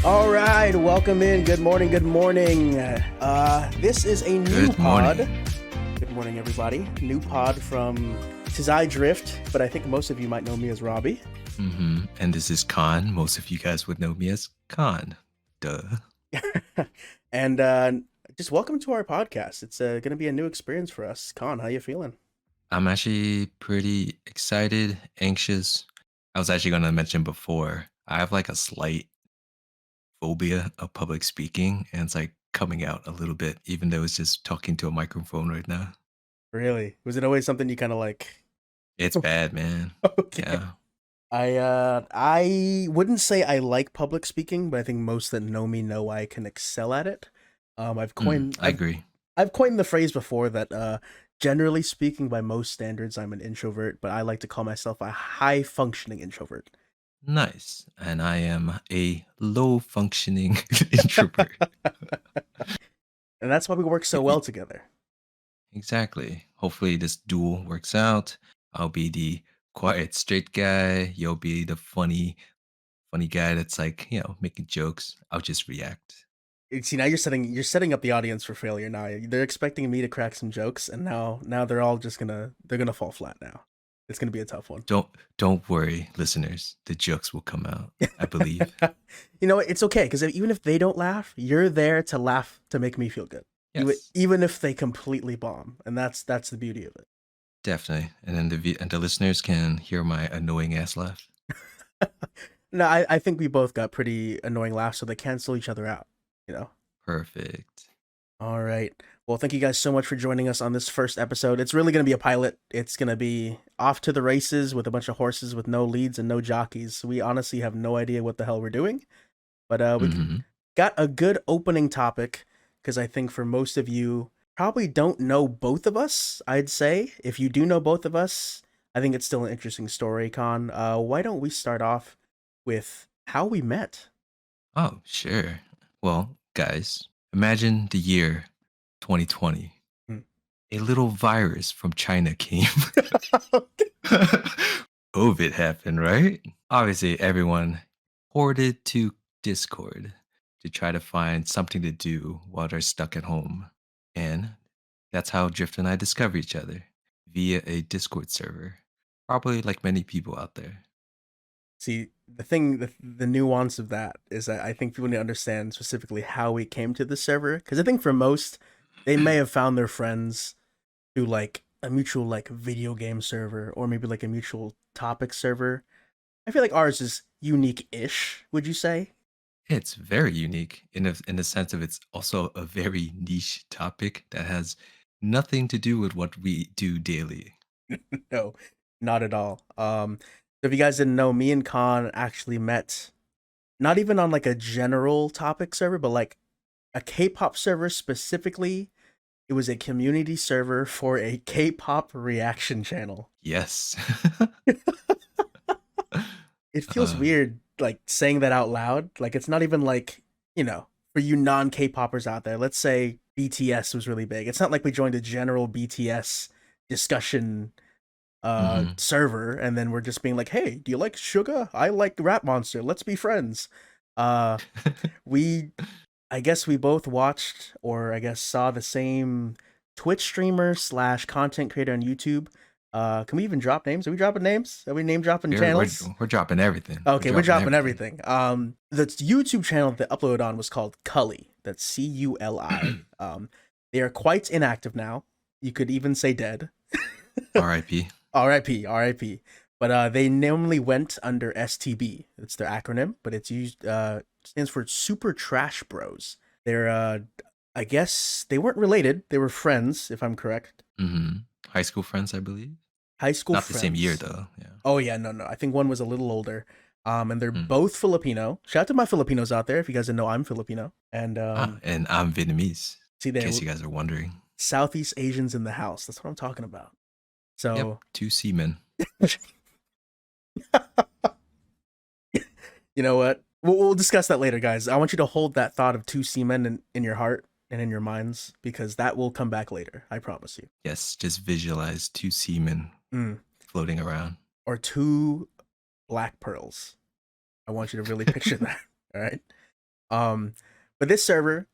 All right, welcome in. Good morning. Good morning. This is a new Good pod. morning. Good morning, everybody. New pod from Tis I Drift, but I think most of you might know me as Robbie. And this is Khan. Most of you guys would know me as Khan. Duh. And just welcome to our podcast. It's going to be a new experience for us. Con, how you feeling? I'm actually pretty excited, anxious. I was actually going to mention before, I have like a slight phobia of public speaking, and it's like coming out a little bit, even though it's just talking to a microphone right now. Really? Was it always something you kind of like? It's bad, man. Okay. Yeah. I wouldn't say I like public speaking, but I think most that know me know I can excel at it. I've coined I agree. I've coined the phrase before that generally speaking, by most standards, I'm an introvert, but I like to call myself a high functioning introvert. Nice. And I am a low functioning introvert. And that's why we work so well together. Exactly. Hopefully this duel works out. I'll be the quiet, straight guy. You'll be the funny guy that's like, making jokes. I'll just react. See, now you're setting up the audience for failure now. They're expecting me to crack some jokes, and now they're all just gonna fall flat now. It's gonna be a tough one. Don't worry, listeners. The jokes will come out. I believe. You know what? It's okay because even if they don't laugh, you're there to laugh to make me feel good. Yes, Even if they completely bomb, and that's the beauty of it. definitely. And then the listeners can hear my annoying ass laugh. No, I think we both got pretty annoying laughs, so they cancel each other out. You know. Perfect. All right. Well, thank you guys so much for joining us on this first episode. It's really going to be a pilot. It's going to be off to the races with a bunch of horses with no leads and no jockeys. We honestly have no idea what the hell we're doing, but we hmm got a good opening topic because I think for most of you probably don't know both of us. I'd say if you do know both of us, I think it's still an interesting story. Con, why don't we start off with how we met? Oh, sure. Well, guys, imagine the year 2020. Hmm. A little virus from China came. COVID happened, right? Obviously, everyone hoarded to Discord to try to find something to do while they're stuck at home. And that's how Drift and I discover each other via a Discord server. Probably like many people out there. See, the nuance of that is that I think people need to understand specifically how we came to the server. Because I think for most, they may have found their friends through like a mutual like video game server or maybe like a mutual topic server. I feel like ours is unique-ish. Would you say? It's very unique in the sense of it's also a very niche topic that has nothing to do with what we do daily. No, not at all. So if you guys didn't know, me and Khan actually met not even on like a general topic server, but like a K-pop server specifically. It was a community server for a K-pop reaction channel. Yes. It feels uh, weird like saying that out loud. Like it's not even like, for you non-K-poppers out there, let's say BTS was really big. It's not like we joined a general BTS discussion mhm. server and then we're just being like, "Hey, do you like Suga? I like Rap Monster. Let's be friends." Uh we I guess we both watched or I guess saw the same Twitch streamer slash content creator on YouTube. Can we even drop names? Are we dropping names? Are we name dropping we're, we're channels? we're dropping everything. Okay, we're dropping everything. The YouTube channel that they uploaded on was called Cully. That's CULI. They are quite inactive now. You could even say dead. R.I.P. RIP, RIP. But they normally went under STB. It's their acronym, but it's used stands for Super Trash Bros. They're I guess they weren't related. They were friends, if I'm correct. hmm High school friends, I believe. High school Not the same year friends. though. Yeah. Oh yeah, no. I think one was a little older. And they're Mm. both Filipino. Shout out to my Filipinos out there. If you guys didn't know, I'm Filipino. And And I'm Vietnamese. see In there, case you guys are wondering. Southeast Asians in the house. That's what I'm talking about. Yep. So 2 seamen. you know what? We'll discuss that later, guys. I want you to hold that thought of two seamen in your heart and in your minds because that will come back later. I promise you. Yes. Just visualize 2 seamen Mm. floating around. Or two black pearls. I want you to really picture that. All right. Um, but this server,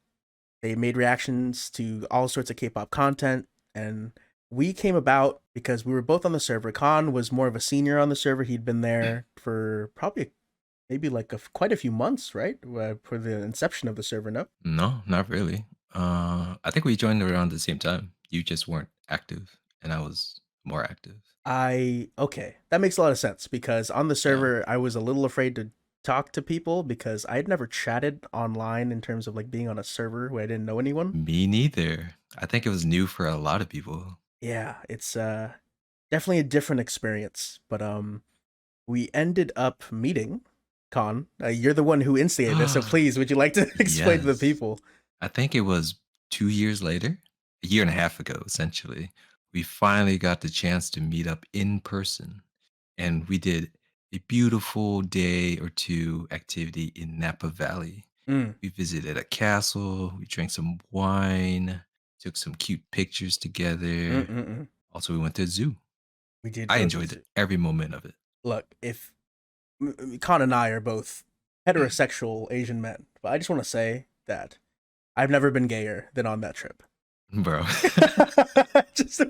they made reactions to all sorts of K-pop content, and we came about because we were both on the server. Khan was more of a senior on the server. He'd been there for probably maybe like quite a few months, right? For the inception of the server, no? No, not really. I think we joined around the same time. You just weren't active, and I was more active. Okay, that makes a lot of sense because on the Yeah. server I was a little afraid to talk to people because I had never chatted online in terms of like being on a server where I didn't know anyone. Me neither. I think it was new for a lot of people. Yeah, it's definitely a different experience, but we ended up meeting Khan. You're the one who instigated this, so please would you like to explain to the Yes. people? I think it was 2 years later, a year and a half ago, essentially. We finally got the chance to meet up in person. And we did a beautiful day or two activity in Napa Valley. Mm, We visited a castle, we drank some wine, took some cute pictures mm, together. mm, mm. Also, we went to a zoo. We did I go to the enjoyed zoo. every moment of it. Look, if Khan and I are both heterosexual Asian men, but I just want to say that I've never been gayer than on that trip. Bro. Just,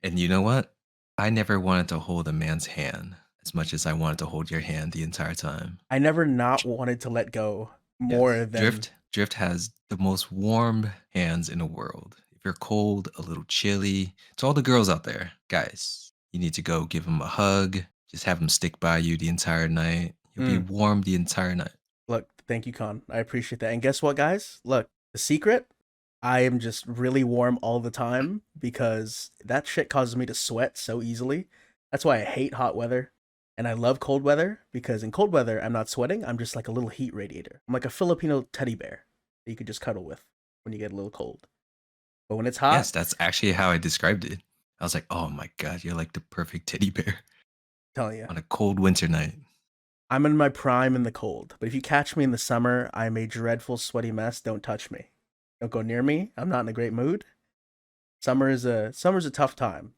And you know what? I never wanted to hold a man's hand as much as I wanted to hold your hand the entire time. I never not wanted to let go more Yes. than Drift has the most warm hands in the world. If you're cold, a little chilly, to all the girls out there, guys, you need to go give him a hug. Just have him stick by you the entire night. You'll be mm, warm the entire night. look. Thank you, Khan. I appreciate that. And guess what, guys? Look, the secret. I am just really warm all the time because that shit causes me to sweat so easily. That's why I hate hot weather. And I love cold weather because in cold weather, I'm not sweating. I'm just like a little heat radiator. I'm like a Filipino teddy bear that you could just cuddle with when you get a little cold. But when it's hot, Yes, that's actually how I described it. I was like, oh my God, you're like the perfect teddy bear I'm telling you, on a cold winter night. I'm in my prime in the cold. But if you catch me in the summer, I'm a dreadful, sweaty mess. Don't touch me. Don't go near me. I'm not in a great mood. Summer's a tough time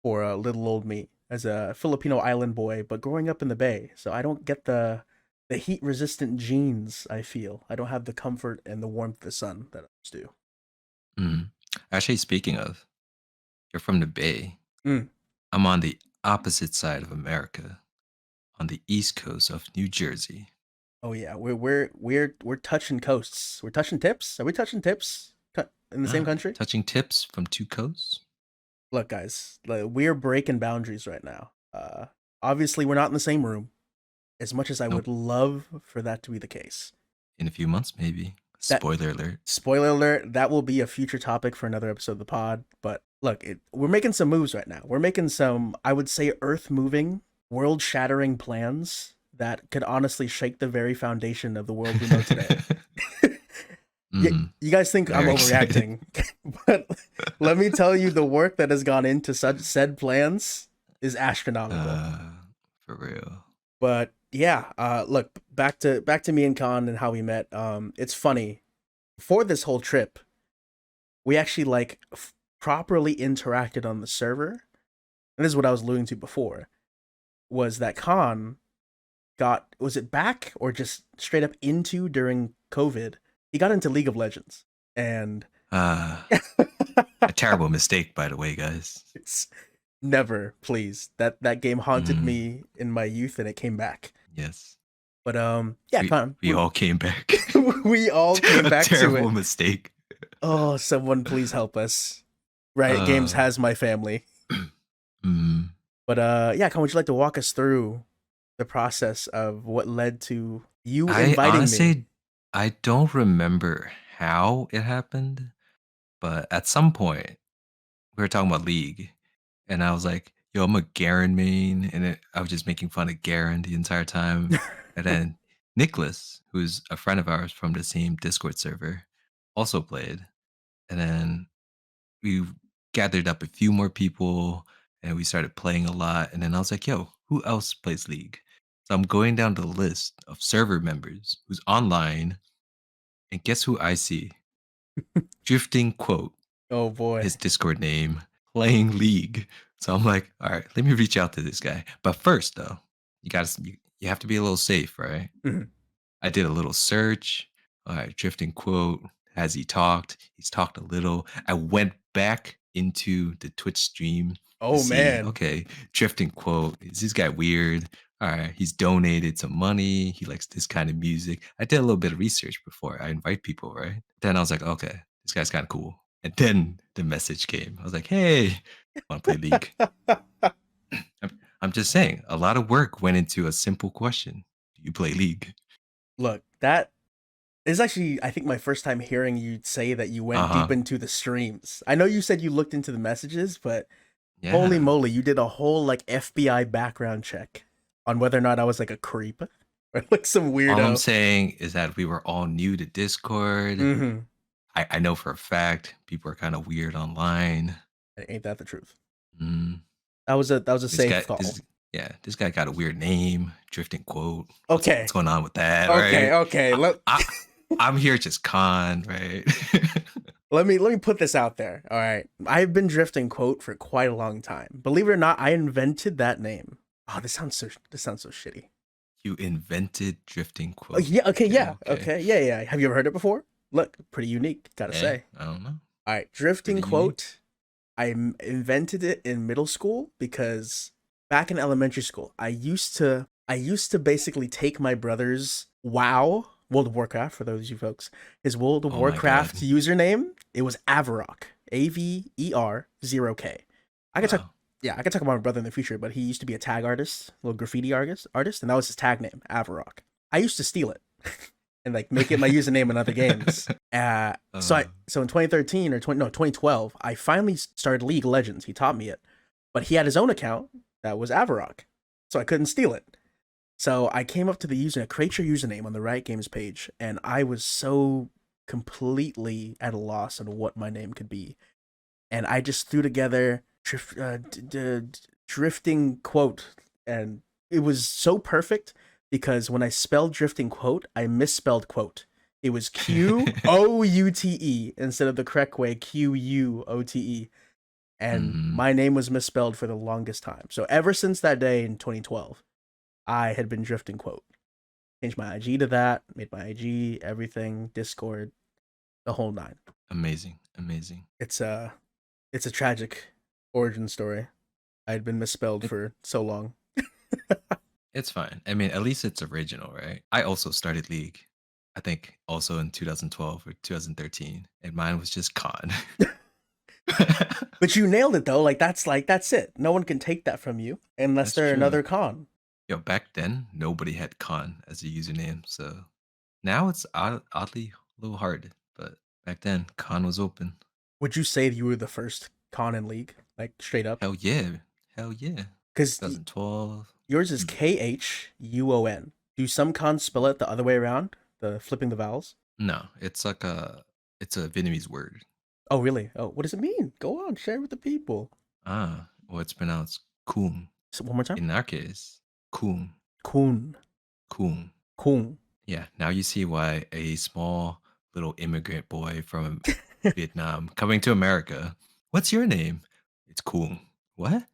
for a little old me as a Filipino island boy, but growing up in the Bay, so I don't get the heat resistant genes. I feel I don't have the comfort and the warmth of the sun that others do. Mm. Actually, speaking of, you're from the Bay. Mm. I'm on the opposite side of America, on the east coast of New Jersey. Oh yeah, we're touching coasts. We're touching tips. Are we touching tips in the same country? Touching tips from two coasts Look, guys, like, we're breaking boundaries right now. Obviously, we're not in the same room. As much as I Nope. would love for that to be the case, In a few months, maybe. that Spoiler alert. spoiler alert, that will be a future topic for another episode of the pod. But look, we're making some moves right now. We're making some, I would say, earth moving, world shattering plans that could honestly shake the very foundation of the world we know today. you, Mm, you guys think I'm very excited. overreacting, but let me tell you, the work that has gone into such said plans is astronomical. Uh, for real. But yeah, look, back to me and Khan and how we met. It's funny. For this whole trip, we actually like properly interacted on the server. And this is what I was alluding to before. Was that Khan got, was it back or just straight up into during COVID? He got into League of Legends. And Uh, a terrible mistake, by the way, guys. it's never, please. That game haunted Mm, me in my youth and it came back. yes. But yeah, Khan, We all came back. we all came A back to terrible it. mistake. Oh, someone please help us. Riot Games Uh, has my family. mm, But yeah, Khan, would you like to walk us through the process of what led to you I inviting me? honestly, I don't remember how it happened, but at some point we were talking about League, and I was like, "Yo, I'm a Garen main," and I was just making fun of Garen the entire time. And then Nicholas, who's a friend of ours from the same Discord server, also played. And then we gathered up a few more people, and we started playing a lot. And then I was like, "Yo, who else plays League?" So I'm going down the list of server members who's online, and guess who I see? Drifting Quote, Oh boy. his Discord name, playing League. So I'm like, all right, let me reach out to this guy. But first, though, you have to be a little safe, right? Mhm. I did a little search. All right, drifting quote. Has he talked? He's talked a little. I went back into the Twitch stream to Oh see, man. okay, drifting quote. Is this guy weird? All right, he's donated some money. He likes this kind of music. I did a little bit of research before I invite people, right? Then I was like, okay, this guy's kind of cool. And then the message came. I was like, hey, want to play League? I'm just saying, a lot of work went into a simple question. Do you play League? Look, that is actually, I think, my first time hearing you say that you went deep Uh-huh. into the streams. I know you said you looked into the messages, but holy Yeah. moly, you did a whole like FBI background check on whether or not I was like a creep or like some All I'm weirdo. saying is that we were all new to Discord. Mm-hmm. I know for a fact people are kind of weird online. Ain't that the truth? Mm, That was a this guy, safe call. this guy got a weird name, drifting quote. What's Okay. going on with that, Okay. right? Okay. I, I I'm here just con, right? Let me put this out there. All right. I've been drifting quote for quite a long time. Believe it or not, I invented that name. Oh, this sounds so shitty. You invented drifting Oh, quote. yeah, okay, Okay, yeah. okay. Okay. Yeah, yeah. Have you ever heard it before? Look, pretty unique, gotta Eh, say. I don't know. All right, drifting Pretty unique. quote. Invented it in middle school because back in elementary school, I used to basically take my brother's World of Warcraft, for those of you folks, his World of Oh my god. Warcraft username. It was Avarok, AVER 0K. I could talk Wow. Yeah, I could talk about my brother in the future, but he used to be a tag artist, little graffiti artist, and that was his tag name, Avarok. I used to steal it and like make it my username in other games. So Uh, in 2013 or 2012, I finally started League of Legends. He taught me it, but he had his own account that was Avarok, so I couldn't steal it. So I came up to the user, create your username on the Riot Games page, and I was so completely at a loss on what my name could be, and I just threw together drifting quote, and it was so perfect because when I spelled drifting quote, I misspelled quote. It was QOUTE instead of the correct way, QUOTE, and mhm. my name was misspelled for the longest time. So ever since that day in 2012, I had been drifting quote. Changed my IG to that, made my IG, everything, Discord, the whole nine. Amazing, amazing. It's a tragic origin story. I had been misspelled It, for so long. it's fine. I mean, at least it's original, right? I also started League. I think also in 2012 or 2013, and mine was just Con. But you nailed it though. That's it. No one can take that from you unless That's they're true. another con. Yo, back then nobody had Con as a username, so now it's oddly a little hard. But back then, Con was open. Would you say you were the first con in League, like straight up? Hell yeah, hell yeah. Because 2012. yours is Mm. KHUON. Do some cons spell it the other way around? The flipping the vowels? No, it's a Vietnamese word. Oh, really? Oh, what does it mean? Go on, share with the people. Ah, well, it's pronounced Coom. So one more time. In our case, Coom, Kun. Coom. Kun. Yeah, now you see why a small little immigrant boy from Vietnam coming to America. What's your name? It's Coom. What?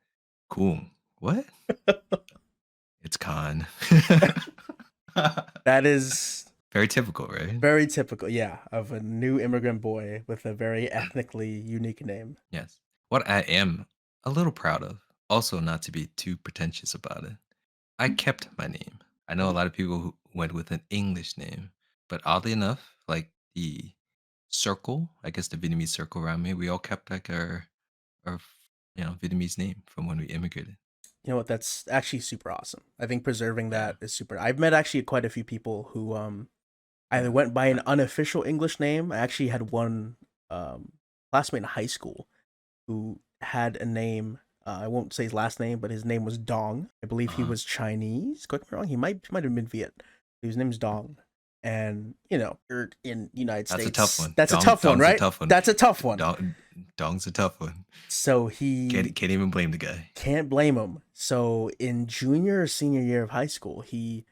Coom. What? It's Khan. That is Very typical, right? very typical, yeah, of a new immigrant boy with a very ethnically unique name. Yes. What I am a little proud of, also not to be too pretentious about it, I kept my name. I know a lot of people who went with an English name, but oddly enough, like the circle, I guess the Vietnamese circle around me, we all kept like our Vietnamese name from when we immigrated. You know what? That's actually super awesome. I think preserving Yeah. that is super. I've met actually quite a few people who either went by an unofficial English name. I actually had one classmate in high school who had a name. I won't say his last name, but his name was Dong. I believe he Uh-huh. was Chinese. Correct me wrong. He might have been Viet. His name's Dong, and you're in United That's a tough States. one. That's a tough one, Dong's a right? tough one. That's a tough one. Dong's a tough one. So he Can't even blame the guy. can't blame him. So in junior or senior year of high school, he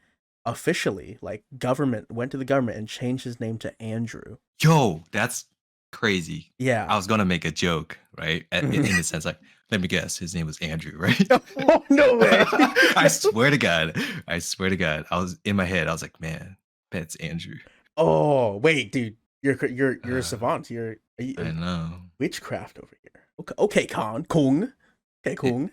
officially, like, government went to the government and changed his name to Andrew. Yo, that's crazy. I Yeah. was gonna make a joke, right? In the sense, like, let me guess, his name was Andrew, right? Oh, no way. I swear to God, I swear to God, I was in my head. I was like, man, Bet's Andrew. Oh wait, dude, you're a Uh, savant. You're I know. witchcraft over here. Okay, Khan, Kung. Okay, It, Kung.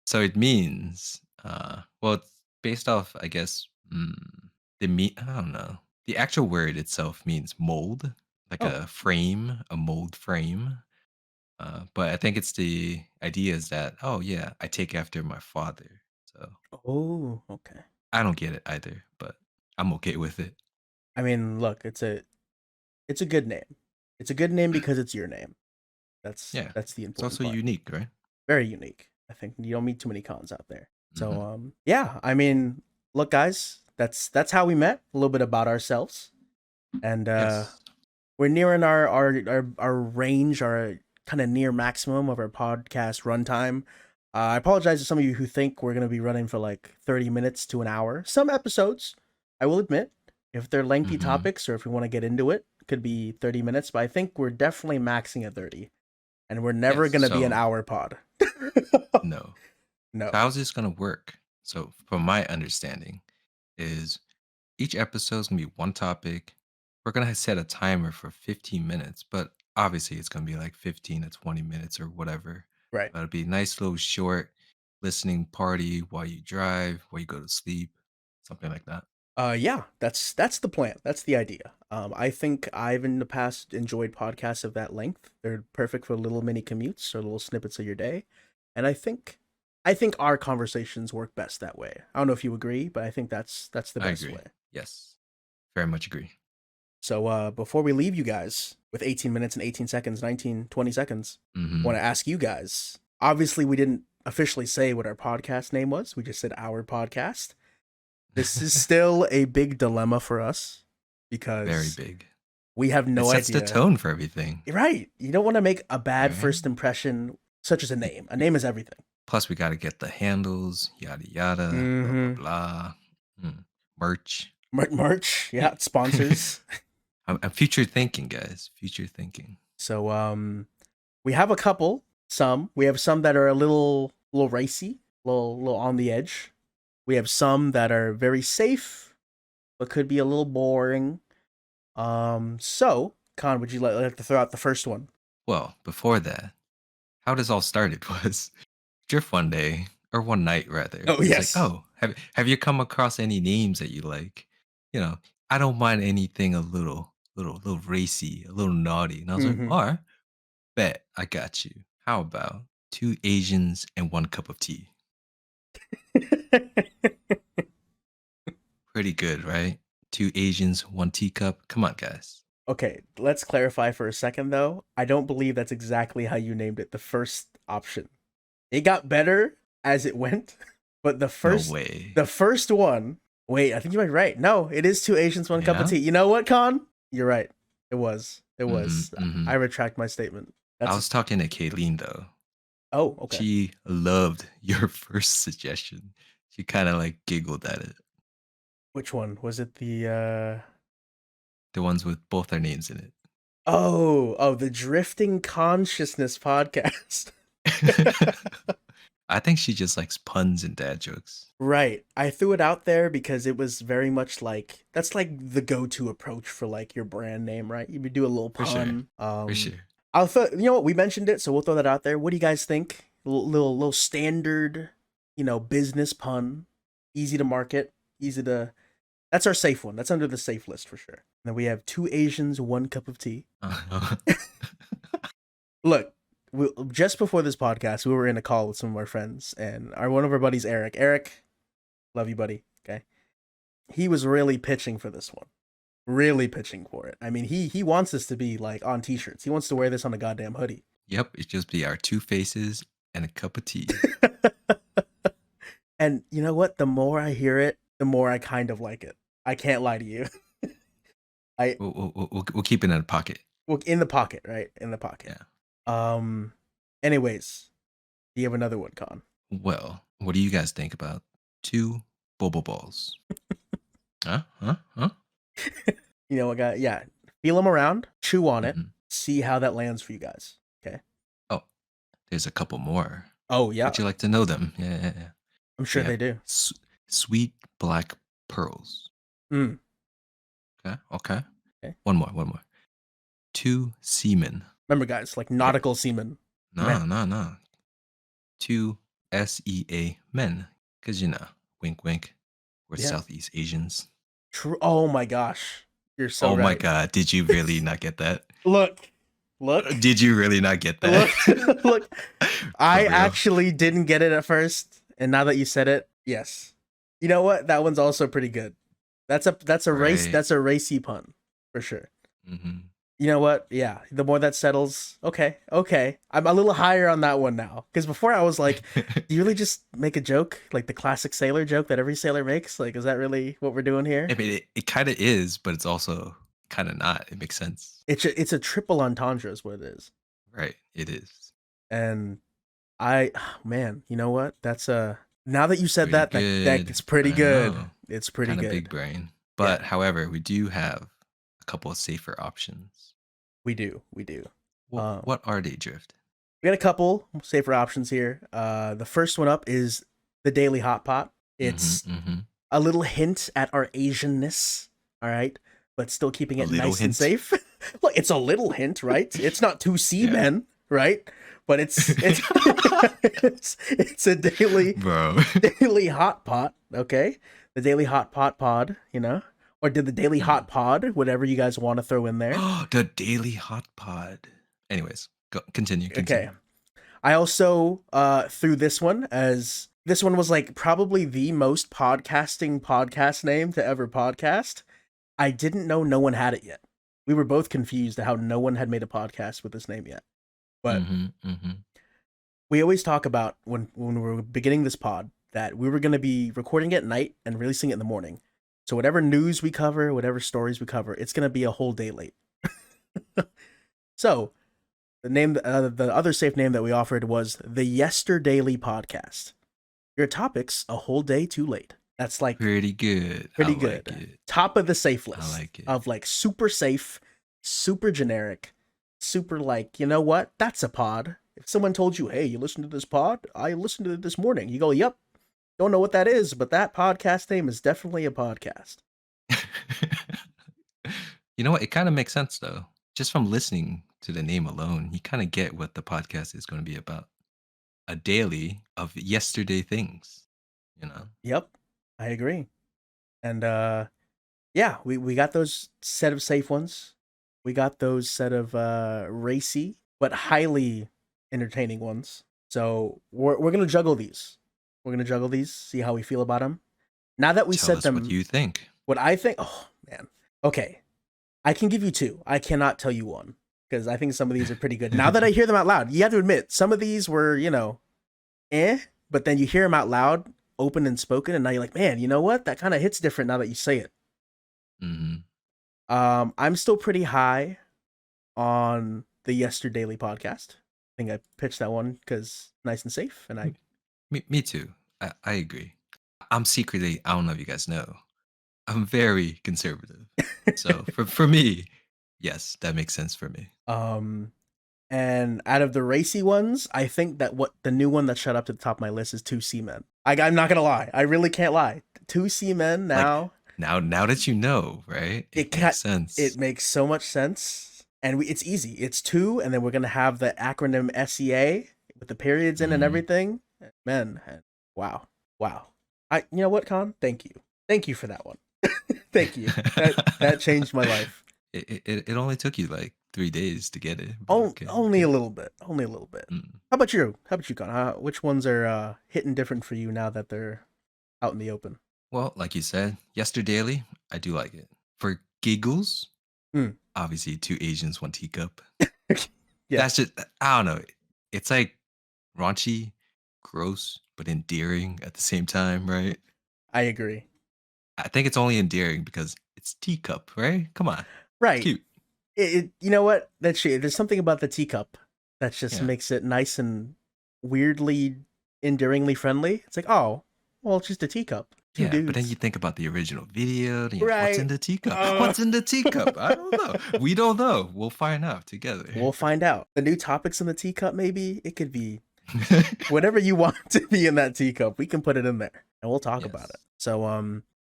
so it means, well, it's based off, I guess, I don't know. The actual word itself means mold, like Oh, a frame, a mold frame. But I think it's the idea is that, oh yeah, I take after my father. So oh, okay. I don't get it either, but I'm okay with it. I mean, look, it's a good name. It's a good name because it's your name. Yeah, That's the it's important also part. unique, right? Very unique. I think you don't meet too many cons out there. So Hmm. yeah, I mean, look guys, that's how we met. A little bit about ourselves. And Yes. we're nearing our range, our kind of near maximum of our podcast runtime. I apologize to some of you who think we're gonna be running for like 30 minutes to an hour. Some episodes, I will admit, if they're lengthy Hmm. topics or if we want to get into it, could be 30 minutes. But I think we're definitely maxing at 30, and we're never Yes. gonna be an So hour pod. no. No. So how's this gonna work? So from my understanding, is each episode is gonna be one topic. We're gonna set a timer for 15 minutes, but obviously it's gonna be like 15 to 20 minutes or whatever. Right. But it'll be a nice little short listening party while you drive, while you go to sleep, something like that. Yeah, that's the plan. That's the idea. I think I've in the past enjoyed podcasts of that length. They're perfect for little mini commutes or little snippets of your day, and I think our conversations work best that way. I don't know if you agree, but I think that's the I best agree. way. Yes. Very much agree. So before we leave you guys with 18 minutes and 18 seconds, 19, 20 seconds, I want Hmm. to ask you guys. Obviously, we didn't officially say what our podcast name was. We just said our podcast. This is still a big dilemma for us Very because big. we have It no sets the idea. tone for everything, Right. You don't want to make a bad right? first impression, such as a Y- name. A y- name is everything. Plus, we got to get the handles, yada yada, blah blah Mm-hmm. blah. Merch. Merch. Yeah. Sponsors. I'm future thinking, guys. Future thinking. So we have a couple. We have some that are a little racy, little on the edge. We have some that are very safe, but could be a little boring. So Con, would you like to throw out the first one? Well, before that, how this all started was Drift one day or one night rather. Oh He's like, yes. "Oh, have you come across any names that you like? You know, I don't mind anything a little racy, a little naughty." And I was like, Mm-hmm. "All right, bet I got you. How about two Asians and one cup of tea? Pretty good, right? Two Asians, one teacup. Come on, guys. Okay, let's clarify for a second though. I don't believe that's exactly how you named it. The first option. It got better as it went, but No way. the first one. Wait, I think you might be right. No, it is two Asians, one cup of Yeah. tea. You know what, Con? You're right. It was. It Mm-hmm. was. Mm-hmm. I retract my statement. I That's was talking to Kayleen though. oh, okay. She loved your first suggestion. She kind of like giggled at it. Which one? Was it the The ones with both our names in oh, the Drifting Consciousness podcast. it. I think she just likes puns and dad jokes. Right. I threw it out there because it was very much like that's like the go-to approach for like your brand name, right? You would do a little For sure. pun. For sure. I'll throw, you know what, we mentioned it, so we'll throw that out there. What do you guys think? Little standard, business pun, easy to market, easy to. That's our safe one. That's under the safe list for sure. And then we have two Asians, one cup of tea. Uh-huh. Look, just before this podcast, we were in a call with some of our friends, and one of our buddies, Eric. Eric, love you, buddy. Okay, he was really pitching for this one. Really pitching for it. I mean, he wants this to be like on t-shirts. He wants to wear this on a goddamn hoodie. Yep, it's just be our two faces and a cup of tea. And you know what? The more I hear it, the more I kind of like it. I can't lie to you. I We'll keep it in a pocket. well in the pocket, right? In the pocket. Yeah. Um. Anyways, do you have another one, Con? Well, what do you guys think about two bobo balls? Huh? Huh? Huh? You know what, guy? Yeah, feel them around, chew on it, Hmm. see how that lands for you guys. Okay. Oh, there's a couple more. Oh yeah, Would you like to know them? Yeah, yeah, yeah. I'm We sure they have do. sweet black pearls. Mm, Okay. okay. One more. Two seamen. Remember, guys, like Okay. nautical seamen. No, Men. no, no. Two SEA men. Because, wink, wink. We're Yeah. Southeast Asians. True. Oh my gosh. You're so Oh my right. God. Did you really not get that? Look, look, Did you really not get that? look, look. For I real? actually didn't get it at first, and now that you said it, yes. You know what? That one's also pretty good. That's a race. Right. That's a racy pun for sure. Hmm. You know what? Yeah, the more that settles, okay. I'm a little higher on that one now. Because before I was like, do you really just make a joke? Like the classic sailor joke that every sailor makes? Like, is that really what we're doing here? I mean, it kind of is, but it's also kind of not. It makes sense. It's a triple entendre is what it is. Right. It is. And man, you know what? That's now that you said Pretty that good. it's pretty I good. know. It's pretty Kind of big good. brain. Yeah, But however, we do have a couple of safer options. we do. We do. What are they, Drift? We got a couple safer options here. The first one up is the Daily Hotpot. Mm-hmm, It's mm-hmm. a little hint at our Asianness, all right, but still keeping A it little nice and hint. safe. Look, it's a little hint, right? It's not two Yeah. seamen, right? But it's it's a daily hot pot, okay? The daily hot pot pod, or did the daily hot pod, whatever you guys want to throw in there. The Daily Hot Pod. Anyways, continue. Okay. I also threw this one as this one was like probably the most podcast name to ever podcast. I didn't know no one had it yet. We were both confused at how no one had made a podcast with this name yet. But Mm-hmm, mm-hmm. we always talk about when we were beginning this pod that we were going to be recording at night and releasing it in the morning. So whatever news we cover, whatever stories we cover, it's going to be a whole day late. So the other safe name that we offered was the Yesterdaily Podcast. Your topics a whole day too late. That's like Pretty good. pretty I good. like it. Top of the safe list. I like it. Of like super safe, super generic, super like, you know what? That's a pod. If someone told you, hey, you listen to this pod? I listened to it this morning. You go, yep. Don't know what that is, but that podcast name is definitely a podcast. You know what? It kind of makes sense though. Just from listening to the name alone, you kind of get what the podcast is going to be about. A daily of yesterday things, you know? Yep. I agree. And yeah, we got those set of safe ones. We got those set of racy but highly entertaining ones. So we're gonna juggle these. We're gonna juggle these. See how we feel about them. Now that we Tell said us them, what you think. what I think. Oh man. Okay, I can give you two. I cannot tell you one because I think some of these are pretty good. Now that I hear them out loud, you have to admit some of these were but then you hear them out loud, open and spoken, and now you're like, man, you know what? That kind of hits different now that you say it. Mm-hmm. I'm still pretty high on the Yesterdaily podcast. I think I pitched that one because nice and safe, and I Me too. I agree. I'm secretly, I don't know if you guys know, I'm very conservative. So for me, yes, that makes sense for me. and out of the racy ones, I think that what the new one that shot up to the top of my list is Two Seamen. I'm not gonna lie, I really can't lie. Two Seamen now. Like now that you know, right? It It makes sense. It makes so much sense, and it's easy. It's two, and then we're gonna have the acronym SEA with the periods in and Mhm. everything. Man, wow. You know what, Con? Thank you for that one. Thank you. That changed my life. It only took you like 3 days to get it. but okay, Only okay. a little bit. Only a little bit. Mm. How about you? Con? Which ones are hitting different for you now that they're out in the open? Well, like you said, yesterdaily, I do like it. For giggles, Mm. obviously two Asians, one teacup. Yeah, That's just I don't know. It's like raunchy, gross, but endearing at the same time, right? I agree. I think it's only endearing because it's teacup, right? Come on. It's Right. cute. You know what? There's something about the teacup that just Yeah. makes it nice and weirdly, endearingly friendly. It's like, oh, well, it's just a teacup. Two Yeah, but then dudes. you think about the original video. Then you're like, what's in Right. the teacup? What's in the teacup? I don't know. We don't know. We'll find out together. We'll find out. The new topics in the teacup, maybe it could be whatever you want to be in that teacup. We can put it in there, and we'll talk about it. Yes. So,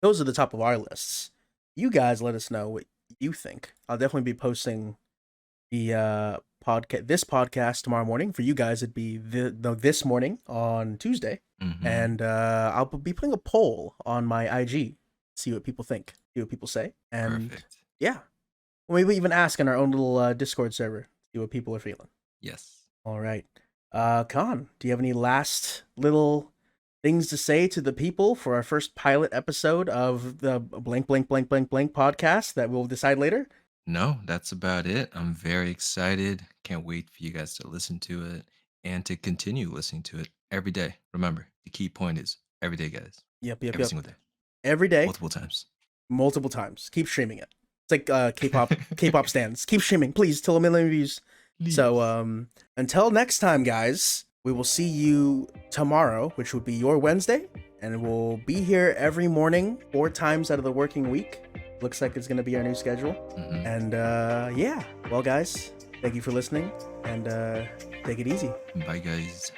those are the top of our lists. You guys let us know what you think. I'll definitely be posting the this podcast tomorrow morning. For you guys, it'd be this morning on Tuesday. And I'll be putting a poll on my IG, see what people think, see what people say. And Perfect. yeah, maybe even ask in our own little Discord server, see what people are feeling. Yes. All right. Khan, do you have any last little things to say to the people for our first pilot episode of the blank podcast that we'll decide later? No, that's about it. I'm very excited. Can't wait for you guys to listen to it and to continue listening to it every day. Remember, the key point is every day, guys. Yep. Every single day. Every day, Multiple times. Keep streaming it. It's like K-pop stands. Keep streaming, please, till 1 million views. Please. So until next time, guys, we will see you tomorrow, which would be your Wednesday, and we'll be here every morning 4 times out of the working week. Looks like it's going to be our new schedule. And yeah, well, guys, thank you for listening, and take it easy. Bye, guys.